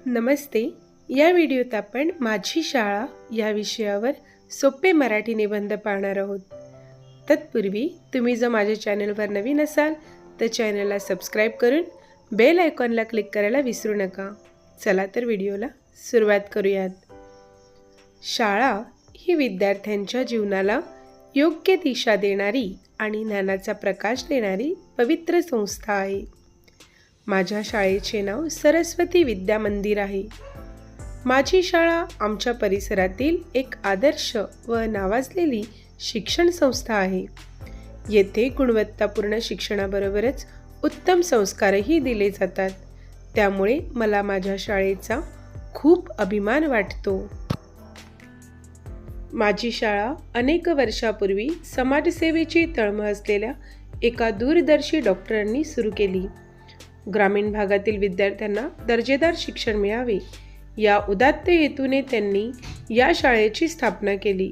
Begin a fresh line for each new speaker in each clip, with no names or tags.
नमस्ते. या व्हिडिओत आपण माझी शाळा या विषयावर सोपे मराठी निबंध पाहणार आहोत. तत्पूर्वी तुम्ही जर माझ्या चॅनलवर नवीन असाल तर चॅनलला सबस्क्राईब करून बेल आयकॉनला क्लिक करायला विसरू नका. चला तर व्हिडिओला सुरुवात करूयात. शाळा ही विद्यार्थ्यांच्या जीवनाला योग्य दिशा देणारी आणि ज्ञानाचा प्रकाश देणारी पवित्र संस्था आहे. माझ्या शाळेचे नाव सरस्वती विद्या मंदिर आहे. माझी शाळा आमच्या परिसरातील एक आदर्श व नावाजलेली शिक्षण संस्था आहे. येथे गुणवत्तापूर्ण शिक्षणाबरोबरच उत्तम संस्कारही दिले जातात. त्यामुळे मला माझ्या शाळेचा खूप अभिमान वाटतो. माझी शाळा अनेक वर्षापूर्वी समाजसेवेची तळमळ असलेल्या एका दूरदर्शी डॉक्टरांनी सुरू केली. ग्रामीण भागातील विद्यार्थ्यांना दर्जेदार शिक्षण मिळावे या उदात्त हेतूने त्यांनी या शाळेची स्थापना केली.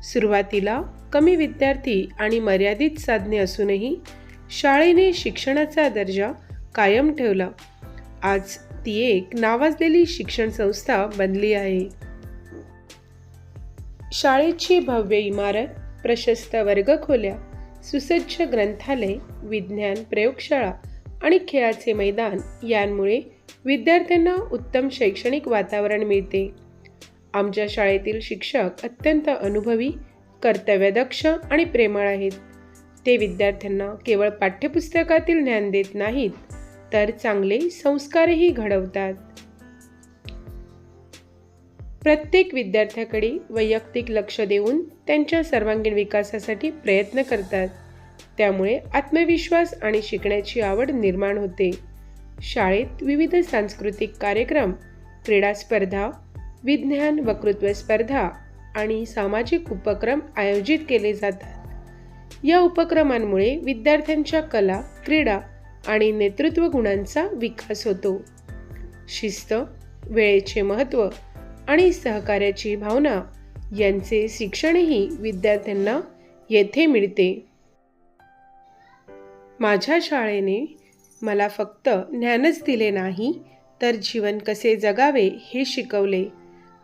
सुरुवातीला कमी विद्यार्थी आणि मर्यादित साधने असूनही शाळेने शिक्षणाचा दर्जा कायम ठेवला. आज ती एक नावाजलेली शिक्षण संस्था बनली आहे. शाळेची भव्य इमारत, प्रशस्त वर्गखोल्या, सुसज्ज ग्रंथालय, विज्ञान प्रयोगशाळा आणि खेळाचे मैदान यांमुळे विद्यार्थ्यांना उत्तम शैक्षणिक वातावरण मिळते. आमच्या शाळेतील शिक्षक अत्यंत अनुभवी, कर्तव्यदक्ष आणि प्रेमळ आहेत. ते विद्यार्थ्यांना केवळ पाठ्यपुस्तकातील ज्ञान देत नाहीत तर चांगले संस्कारही घडवतात. प्रत्येक विद्यार्थ्याकडे वैयक्तिक लक्ष देऊन त्यांच्या सर्वांगीण विकासासाठी प्रयत्न करतात. त्यामुळे आत्मविश्वास आणि शिकण्याची आवड निर्माण होते. शाळेत विविध सांस्कृतिक कार्यक्रम, क्रीडा स्पर्धा, विज्ञान वक्तृत्व स्पर्धा आणि सामाजिक उपक्रम आयोजित केले जातात. या उपक्रमांमुळे विद्यार्थ्यांच्या कला, क्रीडा आणि नेतृत्व गुणांचा विकास होतो. शिस्त, वेळेचे महत्त्व आणि सहकार्याची भावना यांचे शिक्षणही विद्यार्थ्यांना येथे मिळते. माझ्या शाळेने मला फक्त ज्ञानच दिले नाही तर जीवन कसे जगावे हे शिकवले.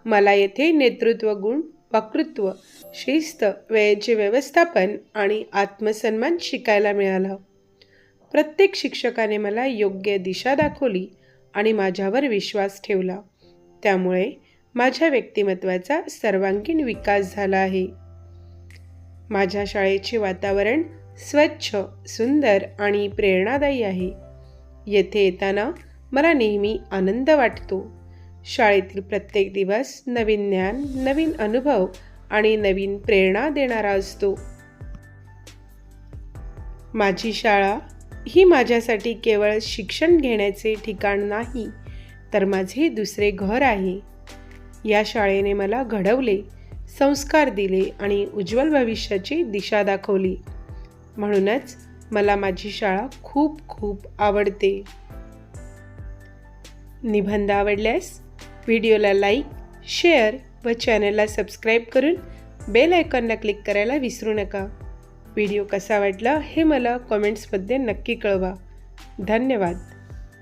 मला येथे नेतृत्व गुण, वक्तृत्व, शिस्त, वेळेचे व्यवस्थापन आणि आत्मसन्मान शिकायला मिळाला. प्रत्येक शिक्षकाने मला योग्य दिशा दाखवली आणि माझ्यावर विश्वास ठेवला. त्यामुळे माझ्या व्यक्तिमत्त्वाचा सर्वांगीण विकास झाला आहे. माझ्या शाळेचे वातावरण स्वच्छ, सुंदर आणि प्रेरणादायी आहे. येथे येताना मला नेहमी आनंद वाटतो. शाळेतील प्रत्येक दिवस नवीन ज्ञान, नवीन अनुभव आणि नवीन प्रेरणा देणारा असतो. माझी शाळा ही माझ्यासाठी केवळ शिक्षण घेण्याचे ठिकाण नाही तर माझे दुसरे घर आहे. या शाळेने मला घडवले, संस्कार दिले आणि उज्ज्वल भविष्याची दिशा दाखवली. म्हणूनच मला माझी शाळा खूप खूप आवडते. निबंध आवडल्यास व्हिडिओला लाईक, शेअर व चॅनलला सबस्क्राईब करून बेल आयकॉनला क्लिक करायला विसरू नका. व्हिडिओ कसा वाटला हे मला कमेंट्समध्ये नक्की कळवा. धन्यवाद.